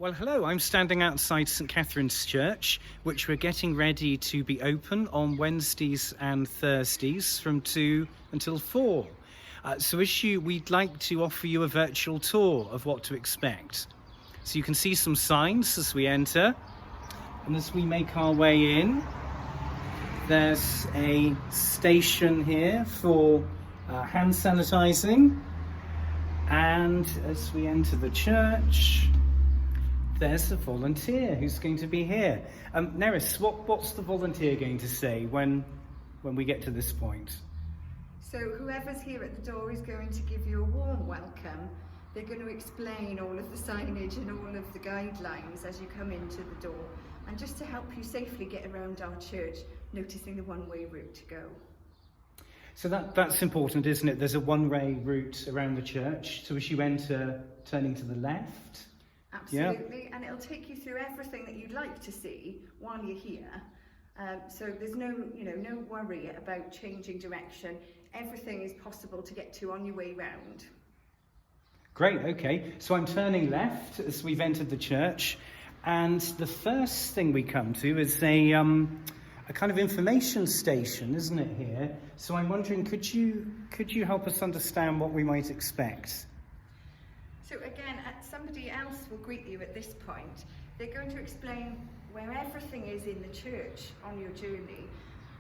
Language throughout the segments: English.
Well, hello, I'm standing outside St Catherine's Church, which we're getting ready to be open on Wednesdays and Thursdays from 2 until 4. We'd like to offer you a virtual tour of what to expect. So you can see some signs as we enter, and as we make our way in, there's a station here for hand sanitizing, and as we enter the church, there's a volunteer who's going to be here. Neris, what's the volunteer going to say when we get to this point? So whoever's here at the door is going to give you a warm welcome. They're going to explain all of the signage and all of the guidelines as you come into the door, and just to help you safely get around our church, noticing the one-way route to go. So that's important, isn't it? There's a one-way route around the church. So as you enter, turning to the left. Absolutely, yeah. And it'll take you through everything that you'd like to see while you're here. So there's no worry about changing direction. Everything is possible to get to on your way round. Great, okay. So I'm turning left as we've entered the church, and the first thing we come to is a kind of information station, isn't it, here? So I'm wondering, could you help us understand what we might expect? So again, somebody else will greet you at this point. They're going to explain where everything is in the church on your journey,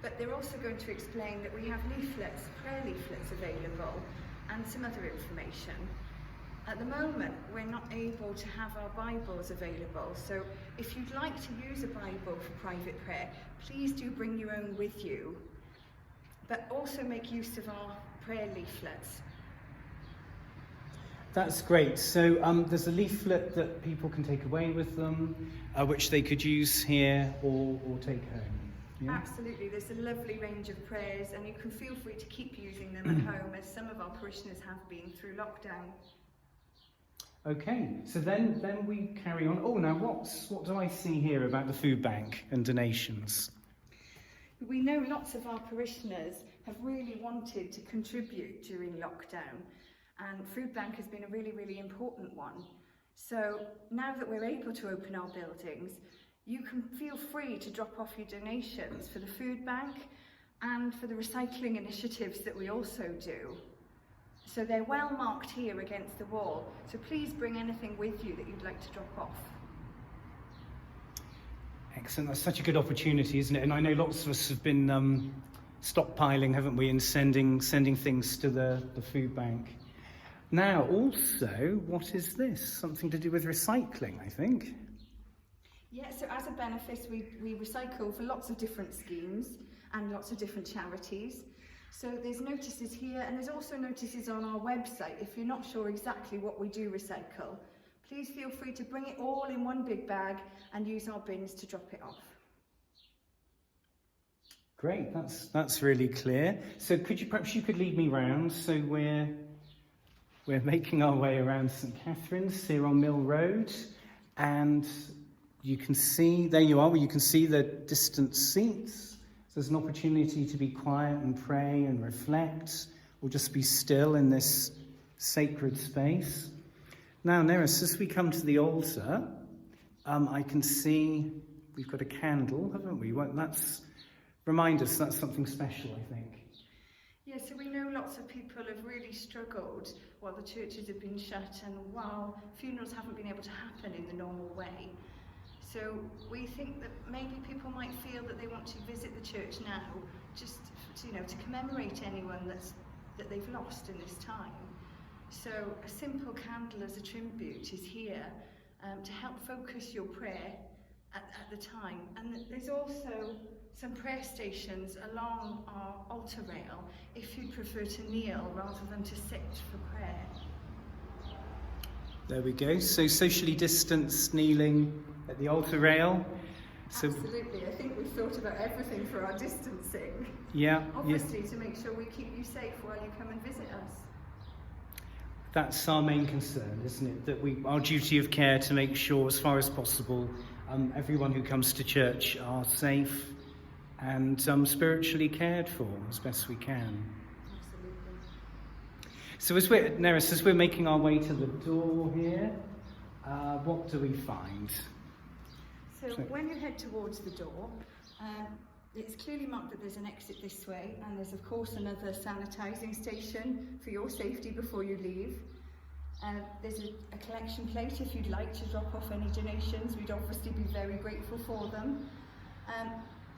but they're also going to explain that we have leaflets, prayer leaflets available, and some other information. At the moment, we're not able to have our Bibles available, so if you'd like to use a Bible for private prayer, please do bring your own with you, but also make use of our prayer leaflets. That's great. So there's a leaflet that people can take away with them, which they could use here or take home. Yeah? Absolutely. There's a lovely range of prayers, and you can feel free to keep using them at home, as some of our parishioners have been through lockdown. Okay, so then we carry on. Oh, now what do I see here about the food bank and donations? We know lots of our parishioners have really wanted to contribute during lockdown, and food bank has been a really, really important one. So now that we're able to open our buildings, you can feel free to drop off your donations for the food bank and for the recycling initiatives that we also do. So they're well marked here against the wall, so please bring anything with you that you'd like to drop off. Excellent, that's such a good opportunity, isn't it? And I know lots of us have been stockpiling, haven't we, and sending things to the food bank. Now, also, what is this? Something to do with recycling, I think. Yeah, so as a benefit, we recycle for lots of different schemes and lots of different charities. So there's notices here, and there's also notices on our website. If you're not sure exactly what we do recycle, please feel free to bring it all in one big bag and use our bins to drop it off. Great, that's really clear. So perhaps you could lead me round. So we're making our way around St Catherine's here on Mill Road, and you can see, there you are, where you can see the distant seats. So there's an opportunity to be quiet and pray and reflect, or just be still in this sacred space. Now, Neris, as we come to the altar, I can see we've got a candle, haven't we? Well, remind us that's something special, I think. Yeah, so we know lots of people have really struggled while the churches have been shut and while funerals haven't been able to happen in the normal way. So we think that maybe people might feel that they want to visit the church now, just to commemorate anyone that they've lost in this time. So a simple candle as a tribute is here to help focus your prayer at the time. And there's also some prayer stations along our altar rail if you'd prefer to kneel rather than to sit for prayer. There we go. So socially distanced kneeling at the altar rail. So, absolutely. I think we've thought about everything for our distancing. Yeah. Obviously, to make sure we keep you safe while you come and visit us. That's our main concern, isn't it? That our duty of care to make sure, as far as possible, everyone who comes to church are safe and spiritually cared for as best we can. Absolutely. So as we're making our way to the door here, what do we find? So when you head towards the door, it's clearly marked that there's an exit this way, and there's of course another sanitising station for your safety before you leave. There's a collection plate if you'd like to drop off any donations. We'd obviously be very grateful for them.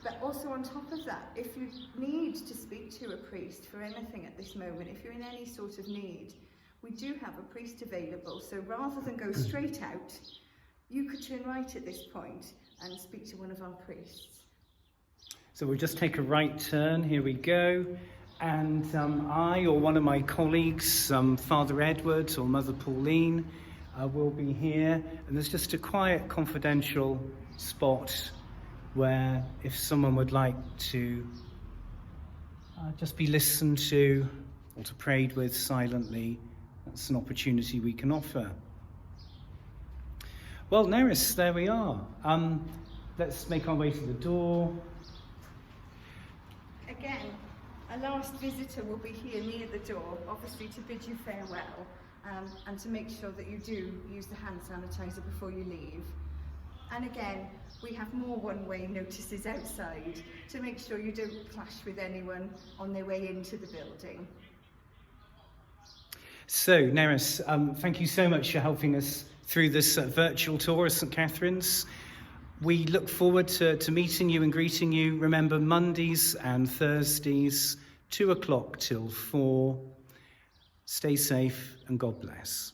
But also on top of that, if you need to speak to a priest for anything at this moment, if you're in any sort of need, we do have a priest available. So rather than go straight out, you could turn right at this point and speak to one of our priests. So we'll just take a right turn, here we go. And I or one of my colleagues, Father Edward or Mother Pauline, will be here. And there's just a quiet, confidential spot where if someone would like to just be listened to or to prayed with silently, that's an opportunity we can offer. Well, Neris, there we are. Let's make our way to the door. Again, a last visitor will be here near the door, obviously to bid you farewell, and to make sure that you do use the hand sanitizer before you leave. And again, we have more one-way notices outside to make sure you don't clash with anyone on their way into the building. So, Neris, thank you so much for helping us through this virtual tour of St Catherine's. We look forward to meeting you and greeting you. Remember, Mondays and Thursdays, 2 o'clock till 4. Stay safe and God bless.